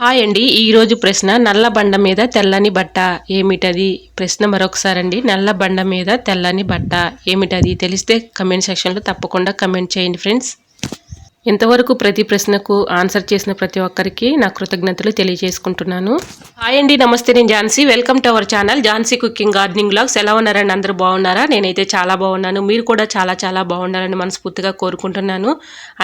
Hi అండి. ఈరోజు ప్రశ్న నల్ల బండ మీద తెల్లని బట్ట ఏమిటది? ప్రశ్న మరొకసారండి. నల్ల బండ మీద తెల్లని బట్ట ఏమిటది? తెలిస్తే కమెంట్ సెక్షన్లో తప్పకుండా కమెంట్ చేయండి ఫ్రెండ్స్. ఇంతవరకు ప్రతి ప్రశ్నకు ఆన్సర్ చేసిన ప్రతి ఒక్కరికి నా కృతజ్ఞతలు తెలియజేసుకుంటున్నాను. హాయ్ అండి, నమస్తే. నేను Jhansi. Welcome to our channel Jhansi cooking gardening vlogs. ఎలా ఉన్నారండి? అందరూ బాగున్నారా? నేనైతే చాలా బాగున్నాను. మీరు కూడా చాలా బాగుండాలని మనస్ఫూర్తిగా కోరుకుంటున్నాను.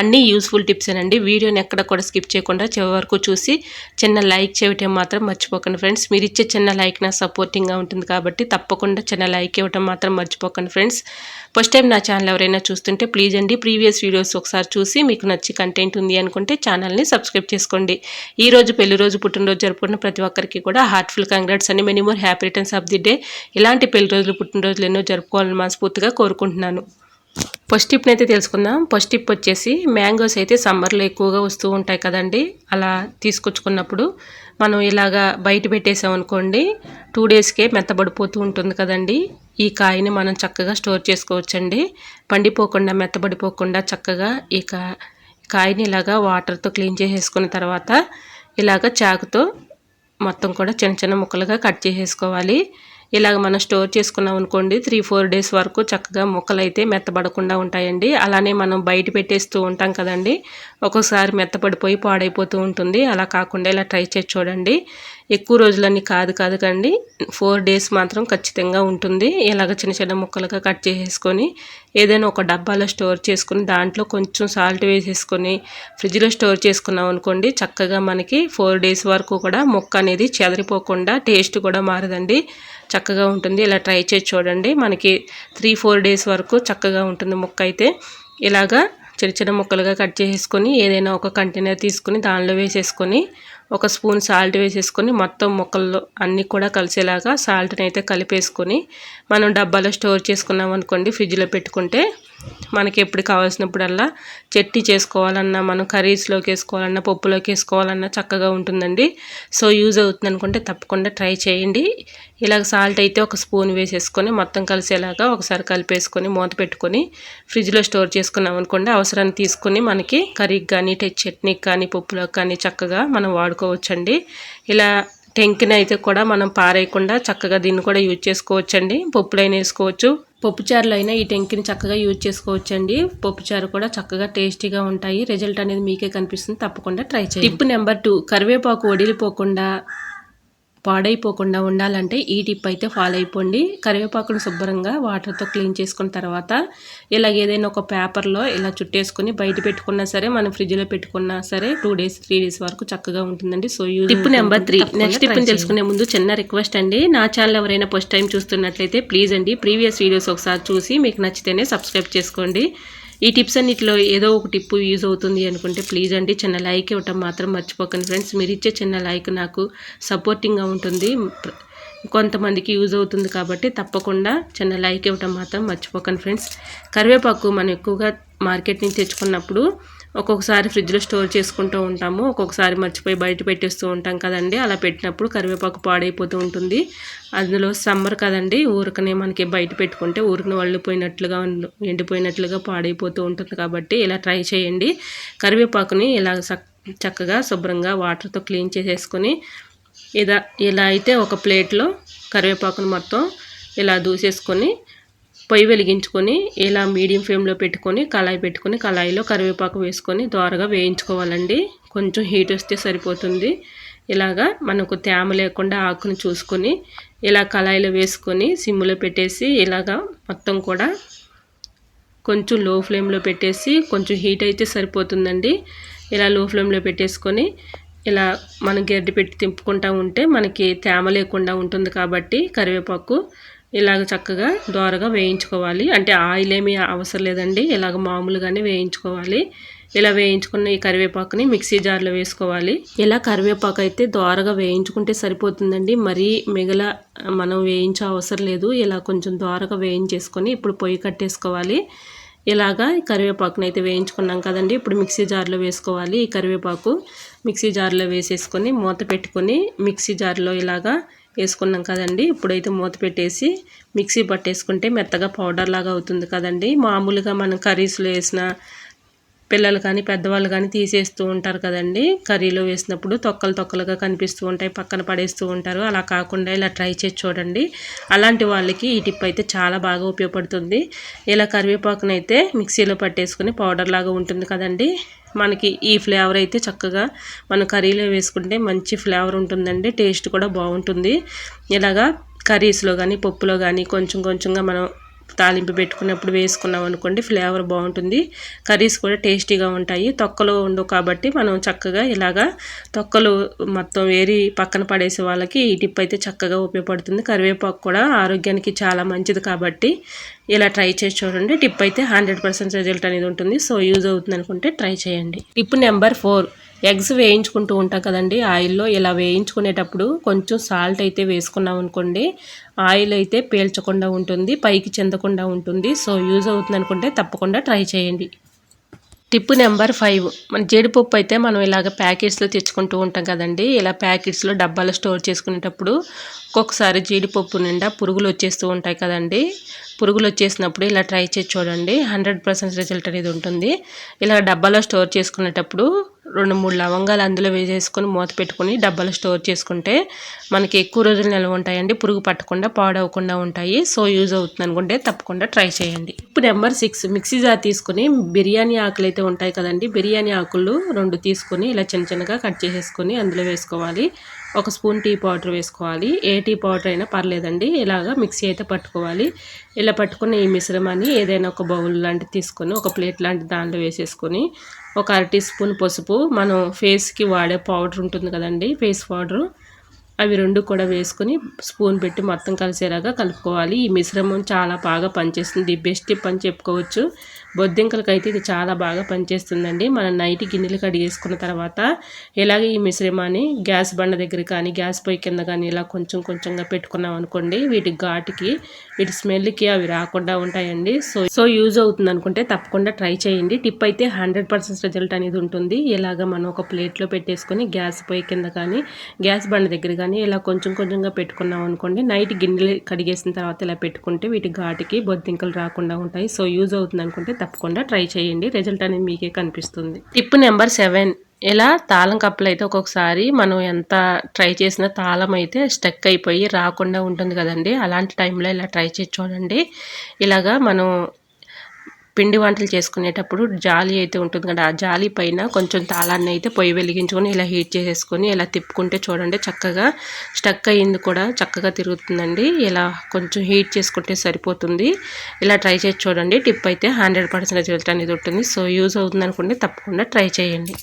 అన్నీ యూస్ఫుల్ టిప్సేనండి. వీడియోని ఎక్కడ కూడా స్కిప్ చేయకుండా చివరి వరకు చూసి చిన్న లైక్ చేయటం మాత్రం మర్చిపోకండి ఫ్రెండ్స్. మీరు ఇచ్చే చిన్న లైక్ నాకు సపోర్టింగ్గా ఉంటుంది కాబట్టి తప్పకుండా చిన్న లైక్ ఇవ్వటం మాత్రం మర్చిపోకండి ఫ్రెండ్స్. ఫస్ట్ టైం నా ఛానల్ ఎవరైనా చూస్తుంటే ప్లీజ్ అండి ప్రీవియస్ వీడియోస్ ఒకసారి చూసి మీకు నచ్చి కంటెంట్ ఉంది అనుకుంటే ఛానల్ని సబ్స్క్రైబ్ చేసుకోండి. ఈరోజు పెళ్లి రోజు పుట్టినరోజు జరుపుకున్న ప్రతి ఒక్కరికి కూడా హార్ట్ఫుల్ కంగ్రాట్స్ అండి. Many more happy returns of the day. ఇలాంటి పెళ్లి రోజులు పుట్టినరోజులు ఎన్నో జరుపుకోవాలని మనస్ఫూర్తిగా కోరుకుంటున్నాను. ఫస్ట్ టిప్ని అయితే తెలుసుకుందాం. ఫస్ట్ టిప్ వచ్చేసి మ్యాంగోస్ అయితే సమ్మర్లో ఎక్కువగా వస్తూ ఉంటాయి కదండి. అలా తీసుకొచ్చుకున్నప్పుడు మనం ఇలాగా బయట పెట్టేసాం అనుకోండి 2 డేస్కే మెత్తబడిపోతూ ఉంటుంది కదండి. ఈ కాయని మనం చక్కగా స్టోర్ చేసుకోవచ్చండి. పండిపోకుండా మెత్తబడిపోకుండా చక్కగా ఈ కాయని ఇలాగా వాటర్తో క్లీన్ చేసేసుకున్న తర్వాత ఇలాగ చాకుతో మొత్తం కూడా చిన్న చిన్న ముక్కలుగా కట్ చేసేసుకోవాలి. ఇలాగ మనం స్టోర్ చేసుకున్నాం అనుకోండి 3-4 డేస్ వరకు చక్కగా ముక్కలు అయితే మెత్తబడకుండా ఉంటాయండి. అలానే మనం బయట పెట్టేస్తూ ఉంటాం కదండి, ఒక్కొక్కసారి మెత్తపడిపోయి పాడైపోతూ ఉంటుంది. అలా కాకుండా ఇలా ట్రై చేసి చూడండి. ఎక్కువ రోజులన్నీ కాదు కండి, 4 డేస్ మాత్రం ఖచ్చితంగా ఉంటుంది. ఇలాగ చిన్న చిన్న ముక్కలుగా కట్ చేసేసుకొని ఏదైనా ఒక డబ్బాలో స్టోర్ చేసుకుని దాంట్లో కొంచెం సాల్ట్ వేసేసుకొని ఫ్రిడ్జ్లో స్టోర్ చేసుకున్నాం అనుకోండి చక్కగా మనకి 4 డేస్ వరకు కూడా ముక్క అనేది చెదిరిపోకుండా టేస్ట్ కూడా మారదండి, చక్కగా ఉంటుంది. ఇలా ట్రై చేసి చూడండి. మనకి 3-4 డేస్ వరకు చక్కగా ఉంటుంది ముక్క అయితే. ఇలాగా చిన్న చిన్న ముక్కలుగా కట్ చేసేసుకొని ఏదైనా ఒక కంటైనర్ తీసుకుని దానిలో వేసేసుకొని 1 స్పూన్ సాల్ట్ వేసేసుకొని మొత్తం ముక్కల్లో అన్నీ కూడా కలిసేలాగా సాల్ట్ని అయితే కలిపేసుకొని మనం డబ్బాలో స్టోర్ చేసుకున్నాం అనుకోండి ఫ్రిడ్జ్లో పెట్టుకుంటే మనకి ఎప్పుడు కావాల్సినప్పుడల్లా చట్నీ చేసుకోవాలన్నా మనం కర్రీస్లోకి వేసుకోవాలన్నా పప్పులోకి వేసుకోవాలన్నా చక్కగా ఉంటుందండి. సో యూజ్ అవుతుంది అనుకుంటే తప్పకుండా ట్రై చేయండి. ఇలాగ సాల్ట్ అయితే 1 స్పూన్ వేసేసుకొని మొత్తం కలిసేలాగా ఒకసారి కలిపేసుకొని మూత పెట్టుకొని ఫ్రిడ్జ్లో స్టోర్ చేసుకున్నాం అనుకోండి అవసరాన్ని తీసుకొని మనకి కర్రీకి కానీ చట్నీకి కానీ పప్పులోకి కానీ చక్కగా మనం వాడుకోవచ్చండి. ఇలా టెంకిని అయితే కూడా మనం పారేయకుండా చక్కగా దీన్ని కూడా యూజ్ చేసుకోవచ్చండి. పప్పులైనా వేసుకోవచ్చు, పప్పుచారులో అయినా ఈ టెంకిని చక్కగా యూజ్ చేసుకోవచ్చండి. పప్పుచారు కూడా చక్కగా టేస్టీగా ఉంటాయి. రిజల్ట్ అనేది మీకే కనిపిస్తుంది. తప్పకుండా ట్రై చేయండి. టిప్ నెంబర్ 2, కరివేపాకు వడిలిపోకుండా పాడైపోకుండా ఉండాలంటే ఈ టిప్ అయితే ఫాలో అయిపోండి. కరివేపాకును శుభ్రంగా వాటర్తో క్లీన్ చేసుకున్న తర్వాత ఇలా ఏదైనా ఒక పేపర్లో ఇలా చుట్టేసుకుని బయట పెట్టుకున్నా సరే మనం ఫ్రిడ్జ్లో పెట్టుకున్నా సరే 2 డేస్ 3 డేస్ వరకు చక్కగా ఉంటుందండి. So tip number 3. నెక్స్ట్ టిప్ని తెలుసుకునే ముందు చిన్న రిక్వెస్ట్ అండి. నా ఛానల్ ఎవరైనా ఫస్ట్ టైం చూస్తున్నట్లయితే ప్లీజ్ అండి ప్రీవియస్ వీడియోస్ ఒకసారి చూసి మీకు నచ్చితేనే సబ్స్క్రైబ్ చేసుకోండి. ఈ టిప్స్ అన్నిటిలో ఏదో ఒక టిప్ యూజ్ అవుతుంది అనుకుంటే ప్లీజ్ అండి చిన్న లైక్ ఇవ్వటం మాత్రం మర్చిపోకండి ఫ్రెండ్స్. మీరు ఇచ్చే చిన్న లైక్ నాకు సపోర్టింగ్గా ఉంటుంది, కొంతమందికి యూజ్ అవుతుంది కాబట్టి తప్పకుండా చిన్న లైక్ ఇవ్వటం మాత్రం మర్చిపోకండి ఫ్రెండ్స్. కరివేపాకు మనం ఎక్కువగా మార్కెట్ నుంచి తెచ్చుకున్నప్పుడు ఒక్కొక్కసారి ఫ్రిడ్జ్లో స్టోర్ చేసుకుంటూ ఉంటాము, ఒక్కొక్కసారి మర్చిపోయి బయట పెట్టేస్తూ ఉంటాం కదండి. అలా పెట్టినప్పుడు కరివేపాకు పాడైపోతూ ఉంటుంది. అందులో సమ్మర్ కదండి, ఊరికనే మనకి బయట పెట్టుకుంటే ఊరికనే వళ్ళిపోయినట్లుగా ఎండిపోయినట్లుగా పాడైపోతూ ఉంటుంది. కాబట్టి ఇలా ట్రై చేయండి. కరివేపాకుని ఇలా చక్కగా శుభ్రంగా వాటర్తో క్లీన్ చేసేసుకొని ఇలా అయితే ఒక ప్లేట్లో కరివేపాకును మొత్తం ఇలా దూసేసుకొని పొయ్యి వెలిగించుకొని ఇలా మీడియం ఫ్లేమ్లో పెట్టుకొని కళాయి పెట్టుకొని కళాయిలో కరివేపాకు వేసుకొని దోరగా వేయించుకోవాలండి. కొంచెం హీట్ వస్తే సరిపోతుంది. ఇలాగా మనకు తేమ లేకుండా ఆకును చూసుకొని ఇలా కళాయిలో వేసుకొని సిమ్లో పెట్టేసి ఇలాగా మొత్తం కూడా కొంచెం లో ఫ్లేమ్లో పెట్టేసి కొంచెం హీట్ అయితే సరిపోతుందండి. ఇలా లో ఫ్లేమ్లో పెట్టేసుకొని ఇలా మనం గరిటె పెట్టి తింపుకుంటూ ఉంటే మనకి తేమ లేకుండా ఉంటుంది. కాబట్టి కరివేపాకు ఇలాగ చక్కగా దోరగా వేయించుకోవాలి. అంటే ఆయిల్ ఏమీ అవసరం లేదండి, ఇలాగ మామూలుగానే వేయించుకోవాలి. ఇలా వేయించుకున్న ఈ కరివేపాకుని మిక్సీ జార్లో వేసుకోవాలి. ఇలా కరివేపాకు అయితే దోరగా వేయించుకుంటే సరిపోతుందండి, మరీ మనం వేయించే అవసరం లేదు. ఇలా కొంచెం దోరగా వేయించేసుకొని ఇప్పుడు పొయ్యి కట్టేసుకోవాలి. ఇలాగా కరివేపాకుని అయితే వేయించుకున్నాం కదండి, ఇప్పుడు మిక్సీ జార్లో వేసుకోవాలి. ఈ కరివేపాకు మిక్సీ జార్లో వేసేసుకొని మూత పెట్టుకొని మిక్సీ జార్లో ఇలాగా వేసుకున్నాం కదండి. ఇప్పుడైతే మూత పెట్టేసి మిక్సీ పట్టేసుకుంటే మెత్తగా పౌడర్ లాగా అవుతుంది కదండి. మామూలుగా మనం కర్రీస్లో వేసిన పిల్లలు కానీ పెద్దవాళ్ళు కానీ తీసేస్తూ ఉంటారు కదండి, కర్రీలో వేసినప్పుడు తొక్కలుగా కనిపిస్తూ ఉంటాయి, పక్కన పడేస్తూ ఉంటారు. అలా కాకుండా ఇలా ట్రై చేసి చూడండి. అలాంటి వాళ్ళకి ఈ టిప్ అయితే చాలా బాగా ఉపయోగపడుతుంది. ఇలా కరివేపాకునైతే మిక్సీలో పట్టేసుకుని పౌడర్ లాగా ఉంటుంది కదండి, మనకి ఈ ఫ్లేవర్ అయితే చక్కగా మనం కర్రీలో వేసుకుంటే మంచి ఫ్లేవర్ ఉంటుందండి, టేస్ట్ కూడా బాగుంటుంది. ఇలాగా కర్రీస్లో కానీ పప్పులో కానీ కొంచెంగా మనం తాలింపు పెట్టుకున్నప్పుడు వేసుకున్నాం అనుకోండి, ఫ్లేవర్ బాగుంటుంది, కర్రీస్ కూడా టేస్టీగా ఉంటాయి. తొక్కలు ఉండవు కాబట్టి మనం చక్కగా ఇలాగా తొక్కలు మొత్తం వేరి పక్కన పడేసే వాళ్ళకి ఈ టిప్ అయితే చక్కగా ఉపయోగపడుతుంది. కరివేపాకు కూడా ఆరోగ్యానికి చాలా మంచిది కాబట్టి ఇలా ట్రై చేసి చూడండి. టిప్ అయితే 100% రిజల్ట్ అనేది ఉంటుంది. సో యూజ్ అవుతుంది అనుకుంటే ట్రై చేయండి. టిప్ నెంబర్ 4, ఎగ్స్ వేయించుకుంటూ ఉంటాం కదండి ఆయిల్లో. ఇలా వేయించుకునేటప్పుడు కొంచెం సాల్ట్ అయితే వేసుకున్నాం అనుకోండి, ఆయిల్ అయితే పీల్చకుండా ఉంటుంది, పైకి చెందకుండా ఉంటుంది. సో యూజ్ అవుతుంది అనుకుంటే తప్పకుండా ట్రై చేయండి. టిప్ నెంబర్ 5, మన జీడిపప్పు అయితే మనం ఇలాగ ప్యాకెట్స్లో తెచ్చుకుంటూ ఉంటాం కదండి. ఇలా ప్యాకెట్స్లో డబ్బాలో స్టోర్ చేసుకునేటప్పుడు ఒక్కొక్కసారి జీడిపప్పు నిండా పురుగులు వచ్చేస్తూ ఉంటాయి కదండి. పురుగులు వచ్చేసినప్పుడు ఇలా ట్రై చేసి చూడండి, 100% రిజల్ట్ అనేది ఉంటుంది. ఇలా డబ్బాలో స్టోర్ చేసుకునేటప్పుడు 2-3 లవంగాలు అందులో వేసేసుకొని మూత పెట్టుకొని డబ్బాలో స్టోర్ చేసుకుంటే మనకి ఎక్కువ రోజులు నిల్వ ఉంటాయండి, పురుగు పట్టకుండా పాడవకుండా ఉంటాయి. సో యూజ్ అవుతుంది అనుకుంటే తప్పకుండా ట్రై చేయండి. ఇప్పుడు నెంబర్ 6, మిక్సీ జార్ తీసుకుని బిర్యానీ ఆకులు అయితే ఉంటాయి కదండి, బిర్యానీ ఆకులు 2 తీసుకొని ఇలా చిన్నగా కట్ చేసేసుకొని అందులో వేసుకోవాలి. 1 స్పూన్ టీ పౌడర్ వేసుకోవాలి. ఏ టీ పౌడర్ అయినా పర్లేదండి. ఇలాగా మిక్సీ అయితే పట్టుకోవాలి. ఇలా పట్టుకున్న ఈ మిశ్రమాన్ని ఏదైనా ఒక బౌల్ లాంటిది తీసుకొని ఒక ప్లేట్ లాంటి దాంట్లో వేసేసుకొని 1 అర టీ స్పూన్ పసుపు, మనం ఫేస్కి వాడే పౌడర్ ఉంటుంది కదండి, ఫేస్ పౌడరు, అవి 2 కూడా వేసుకొని స్పూన్ పెట్టి మొత్తం కలిసేలాగా కలుపుకోవాలి. ఈ మిశ్రమం చాలా బాగా పనిచేస్తుంది, బెస్ట్ టిప్ అని చెప్పుకోవచ్చు. బొద్దింకలకైతే ఇది చాలా బాగా పనిచేస్తుందండి. మనం నైట్ గిన్నెలు కడిగేసుకున్న తర్వాత ఇలాగే ఈ మిశ్రమాన్ని గ్యాస్ బండ దగ్గర కానీ గ్యాస్ పొయ్యి కింద కానీ ఇలా కొంచెంగా పెట్టుకున్నాం అనుకోండి, వీటి ఘాటుకి వీటి స్మెల్కి అవి రాకుండా ఉంటాయండి. సో యూజ్ అవుతుంది అనుకుంటే తప్పకుండా ట్రై చేయండి. టిప్ అయితే 100% రిజల్ట్ అనేది ఉంటుంది. ఇలాగ మనం ఒక ప్లేట్లో పెట్టేసుకొని గ్యాస్ పొయ్యి కింద కానీ గ్యాస్ బండ దగ్గర కానీ ఇలా కొంచెంగా పెట్టుకున్నాం అనుకోండి, నైట్ గిన్నెలు కడిగేసిన తర్వాత ఇలా పెట్టుకుంటే వీటి ఘాటుకి బొద్దింకలు రాకుండా ఉంటాయి. సో యూజ్ అవుతుంది అనుకుంటే తప్పకుండా ట్రై చేయండి, రిజల్ట్ అనేది మీకే కనిపిస్తుంది. టిప్ నెంబర్ 7, ఇలా తాళం కప్పులు అయితే ఒక్కొక్కసారి మనం ఎంత ట్రై చేసినా తాళం అయితే స్టక్ అయిపోయి రాకుండా ఉంటుంది కదండి. అలాంటి టైంలో ఇలా ట్రై చేసి చూడండి. ఇలాగా మనం పిండి వంటలు చేసుకునేటప్పుడు జాలి అయితే ఉంటుంది కదా, ఆ జాలి పైన కొంచెం తాళాన్ని అయితే పొయ్యి వెలిగించుకొని ఇలా హీట్ చేసేసుకొని ఇలా తిప్పుకుంటే చూడండి చక్కగా స్టక్ అయ్యింది కూడా చక్కగా తిరుగుతుందండి. ఇలా కొంచెం హీట్ చేసుకుంటే సరిపోతుంది. ఇలా ట్రై చేసి చూడండి. టిప్ అయితే 100% రిజల్ట్ అనేది ఉంటుంది. సో యూజ్ అవుతుంది అనుకుంటే తప్పకుండా ట్రై చేయండి.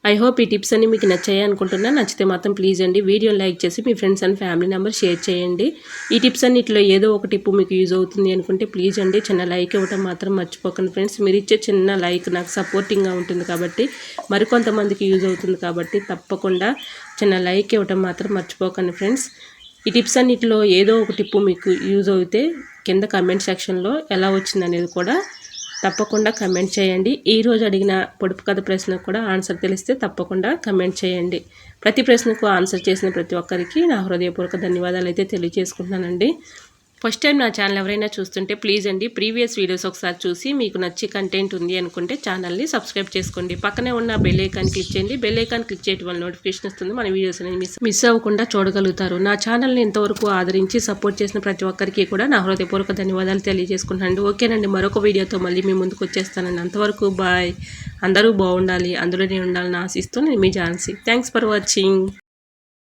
ఐ హోప్ ఈ టిప్స్ అన్ని మీకు నచ్చాయి అనుకుంటున్నా. నచ్చితే మాత్రం ప్లీజ్ అండి వీడియోని లైక్ చేసి మీ friends and family members share చేయండి. ఈ టిప్స్ అన్నిటిలో ఏదో ఒక టిప్ మీకు యూజ్ అవుతుంది అనుకుంటే ప్లీజ్ అండి చిన్న లైక్ ఇవ్వడం మాత్రం మర్చిపోకండి ఫ్రెండ్స్. మీరు ఇచ్చే చిన్న లైక్ నాకు సపోర్టింగ్గా ఉంటుంది కాబట్టి, మరికొంతమందికి యూజ్ అవుతుంది కాబట్టి తప్పకుండా చిన్న లైక్ ఇవ్వడం మాత్రం మర్చిపోకండి ఫ్రెండ్స్. ఈ టిప్స్ అన్నిటిలో ఏదో ఒక టిప్ మీకు యూజ్ అవుతే కింద కమెంట్ సెక్షన్లో ఎలా వచ్చిందనేది కూడా తప్పకుండా కమెంట్ చేయండి. ఈరోజు అడిగిన పొడుపు కథ ప్రశ్నకు కూడా ఆన్సర్ తెలిస్తే తప్పకుండా కమెంట్ చేయండి. ప్రతి ప్రశ్నకు ఆన్సర్ చేసిన ప్రతి ఒక్కరికి నా హృదయపూర్వక ధన్యవాదాలు అయితే తెలియజేసుకుంటున్నానండి. ఫస్ట్ టైం నా ఛానల్ ఎవరైనా చూస్తుంటే ప్లీజ్ అండి ప్రీవియస్ వీడియోస్ ఒకసారి చూసి మీకు నచ్చి కంటెంట్ ఉంది అనుకుంటే ఛానల్ని సబ్స్క్రైబ్ చేసుకోండి. పక్కనే ఉన్న బెల్ ఐకాన్ క్లిక్ చేయండి. బెల్ ఐకాన్ క్లిక్ చేయడం వల్ల నోటిఫికేషన్ వస్తుంది, మన వీడియోస్ అనేది మిస్ అవ్వకుండా చూడగలుగుతారు. నా ఛానల్ని ఇంతవరకు ఆదరించి సపోర్ట్ చేసిన ప్రతి ఒక్కరికి కూడా నా హృదయపూర్వక ధన్యవాదాలు తెలియజేసుకుంటానండి. ఓకేనండి, మరొక వీడియోతో మళ్ళీ మీ ముందుకు వచ్చేస్తానండి. అంతవరకు బాయ్. అందరూ బాగుండాలి, అందులోనే ఉండాలని ఆశిస్తూ నేను మీ ఝాన్సీ. Thanks for watching.